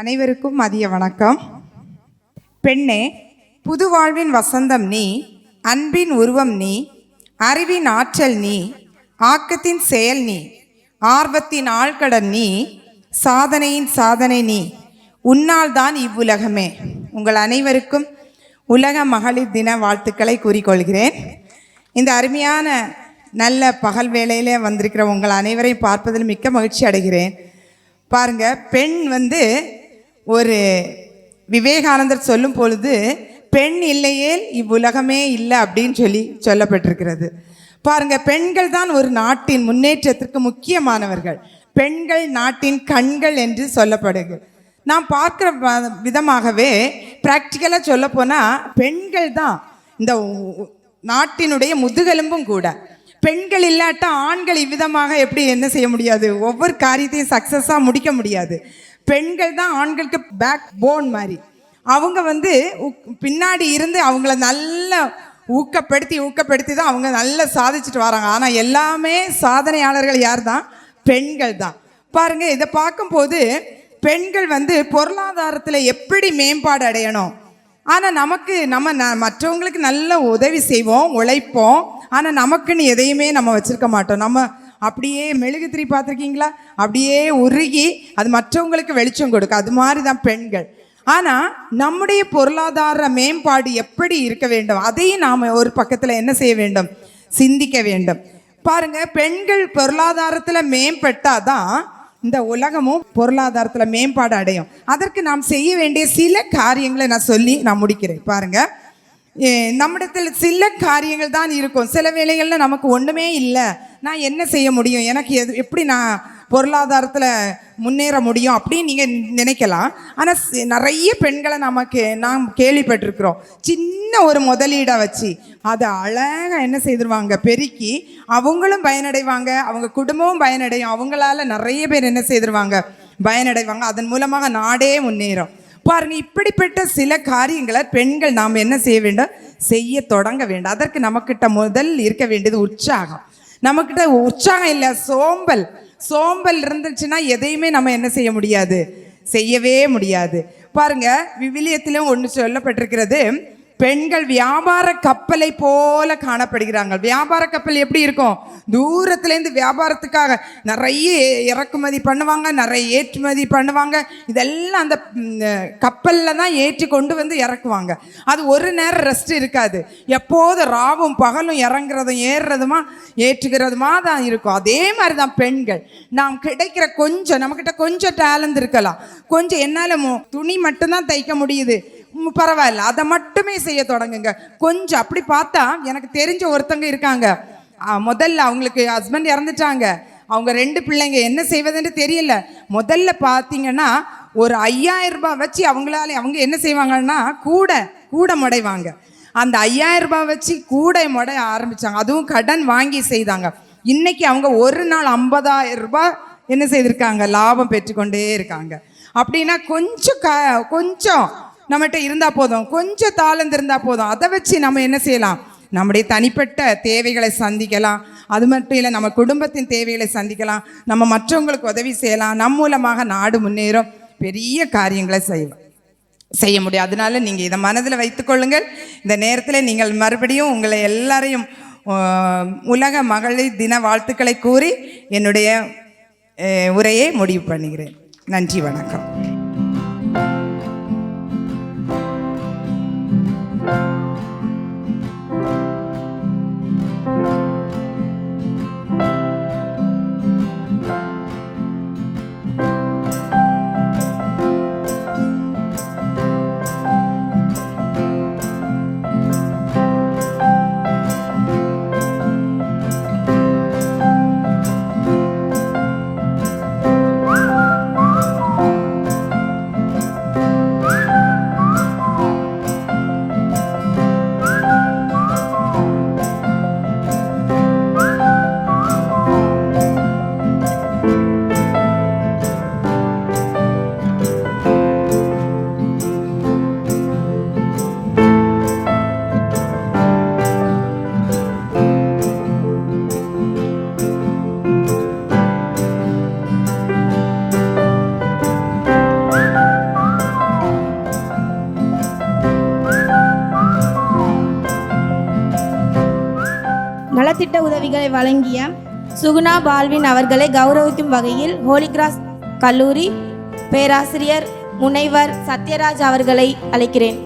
அனைவருக்கும் மதிய வணக்கம். பெண்ணே, புது வாழ்வின் வசந்தம் நீ, அன்பின் உருவம் நீ, அறிவின் ஆற்றல் நீ, ஆக்கத்தின் செயல் நீ, ஆர்வத்தின் ஆழ்கடல் நீ, சாதனையின் சாதனை நீ, உன்னால் தான் இவ்வுலகமே. உங்கள் அனைவருக்கும் உலக மகளிர் தின வாழ்த்துக்களை கூறிக்கொள்கிறேன். இந்த அருமையான நல்ல பகல் வேளையில் வந்திருக்கிற உங்கள் அனைவரையும் பார்ப்பதில் மிக்க மகிழ்ச்சி அடைகிறேன். பாருங்க, பெண் ஒரு விவேகானந்தர் சொல்லும் பொழுது பெண் இல்லையே இவ்வுலகமே இல்லை அப்படின்னு சொல்லப்பட்டிருக்கிறது. பாருங்க, பெண்கள் தான் ஒரு நாட்டின் முன்னேற்றத்திற்கு முக்கியமானவர்கள். பெண்கள் நாட்டின் கண்கள் என்று சொல்லப்படுது. நாம் பார்க்குற விதமாகவே ப்ராக்டிக்கலாக சொல்ல போனால் பெண்கள் தான் இந்த நாட்டினுடைய முதுகெலும்பும் கூட. பெண்கள் இல்லாட்டா ஆண்கள் இவ்விதமாக எப்படி என்ன செய்ய முடியாது, ஒவ்வொரு காரியத்தையும் சக்ஸஸாக முடிக்க முடியாது. பெண்கள் தான் ஆண்களுக்கு பேக் போன் மாதிரி. அவங்க பின்னாடி இருந்து அவங்கள நல்லா ஊக்கப்படுத்தி தான் அவங்க நல்லா சாதிச்சுட்டு வராங்க. ஆனால் எல்லாமே சாதனையாளர்கள் யார் தான்? பெண்கள் தான். பாருங்கள், இதை பார்க்கும்போது பெண்கள் பொருளாதாரத்தில் எப்படி மேம்பாடு அடையணும். ஆனால் நம்ம மற்றவங்களுக்கு நல்ல உதவி செய்வோம், உழைப்போம். ஆனால் நமக்குன்னு எதையுமே நம்ம வச்சுருக்க மாட்டோம். நம்ம அப்படியே மெழுகுத்திரி பார்த்துருக்கீங்களா, அப்படியே உருகி அது மற்றவங்களுக்கு வெளிச்சம் கொடுக்க, அது மாதிரி தான் பெண்கள். ஆனால் நம்முடைய பொருளாதார மேம்பாடு எப்படி இருக்க வேண்டும், அதையும் நாம் ஒரு பக்கத்தில் என்ன செய்ய வேண்டும், சிந்திக்க வேண்டும். பாருங்கள், பெண்கள் பொருளாதாரத்தில் மேம்பட்டால் தான் இந்த உலகமும் பொருளாதாரத்தில் மேம்பாடு அடையும். அதற்கு நாம் செய்ய வேண்டிய சில காரியங்களை நான் முடிக்கிறேன். பாருங்கள், நம்மிடத்தில் சில காரியங்கள் தான் இருக்கும். சில வேளைகளில் நமக்கு ஒன்றுமே இல்லை, நான் என்ன செய்ய முடியும், எனக்கு எப்படி நான் பொருளாதாரத்தில் முன்னேற முடியும் அப்படின்னு நீங்கள் நினைக்கலாம். ஆனால் நிறைய பெண்களை நாம் கேள்விப்பட்டிருக்கிறோம். சின்ன ஒரு முதலீடை வச்சு அதை அழகாக என்ன செய்திருவாங்க, பெருக்கி அவங்களும் பயனடைவாங்க, அவங்க குடும்பமும் பயனடையும். அவங்களால நிறைய பேர் என்ன செய்திருவாங்க, பயனடைவாங்க. அதன் மூலமாக நாடே முன்னேறும். பாருங்கள், இப்படிப்பட்ட சில காரியங்களை பெண்கள் நாம் என்ன செய்ய வேண்டும், செய்ய தொடங்க வேண்டும். அதற்கு நமக்கிட்ட முதல் இருக்க வேண்டியது உற்சாகம். நம்மக்கிட்ட உற்சாகம் இல்லை, சோம்பல் இருந்துச்சுன்னா எதையுமே நம்ம என்ன செய்ய முடியாது, செய்யவே முடியாது. பாருங்க, விவிலியத்திலும் ஒன்று சொல்லப்பட்டிருக்கிறது, பெண்கள் வியாபார கப்பலை போல காணப்படுகிறாங்க. வியாபார கப்பல் எப்படி இருக்கும், தூரத்துலேருந்து வியாபாரத்துக்காக நிறைய இறக்குமதி பண்ணுவாங்க, நிறைய ஏற்றுமதி பண்ணுவாங்க. இதெல்லாம் அந்த கப்பலில் தான் ஏற்றி கொண்டு இறக்குவாங்க. அது ஒரு நேரம் ரெஸ்ட் இருக்காது, எப்போதும் ராவும் பகலும் இறங்குறதும் ஏறுறதுமா ஏற்றுகிறதுமா தான் இருக்கும். அதே மாதிரி தான் பெண்கள். நாம் கிடைக்கிற நம்மக்கிட்ட கொஞ்சம் டேலண்ட் இருக்கலாம், கொஞ்சம் என்னால் துணி மட்டும்தான் தைக்க முடியுது, பரவாயில்ல, அதை மட்டுமே செய்ய தொடங்குங்க. கொஞ்சம் அப்படி பார்த்தா எனக்கு தெரிஞ்ச ஒருத்தங்க இருக்காங்க. முதல்ல அவங்களுக்கு ஹஸ்பண்ட் இறந்துட்டாங்க, அவங்க 2 பிள்ளைங்க, என்ன செய்வதுன்னு தெரியல. முதல்ல பார்த்தீங்கன்னா ஒரு 5000 ரூபாய் வச்சு அவங்க என்ன செய்வாங்கன்னா கூட முடைவாங்க. அந்த 5000 ரூபாய் வச்சு கூடை முடைய ஆரம்பித்தாங்க. அதுவும் கடன் வாங்கி செய்தாங்க. இன்னைக்கு அவங்க ஒரு நாள் 50,000 ரூபாய் என்ன செய்திருக்காங்க, லாபம் பெற்றுக்கொண்டே இருக்காங்க. அப்படின்னா கொஞ்சம் நம்மகிட்ட இருந்தால் போதும், கொஞ்சம் தாளந்து இருந்தால் போதும். அதை வச்சு நம்ம என்ன செய்யலாம், நம்முடைய தனிப்பட்ட தேவைகளை சந்திக்கலாம். அது மட்டும் இல்லை, நம்ம குடும்பத்தின் தேவைகளை சந்திக்கலாம், நம்ம மற்றவங்களுக்கு உதவி செய்யலாம். நம் மூலமாக நாடு முன்னேறும், பெரிய காரியங்களை செய்ய முடியும். அதனால நீங்கள் இதை மனதில் வைத்துக்கொள்ளுங்கள். இந்த நேரத்தில் நீங்கள் மறுபடியும் உங்களை எல்லாரையும் உலக மகளிர் தின வாழ்த்துக்களை கூறி என்னுடைய உரையை முடிவு பண்ணுகிறேன். நன்றி, வணக்கம். நலத்திட்ட உதவிகளை வழங்கிய சுகுணா பால்வின் அவர்களை கௌரவிக்கும் வகையில் ஹோலி கிராஸ் கல்லூரி பேராசிரியர் முனைவர் சத்யராஜ் அவர்களை அழைக்கிறேன்.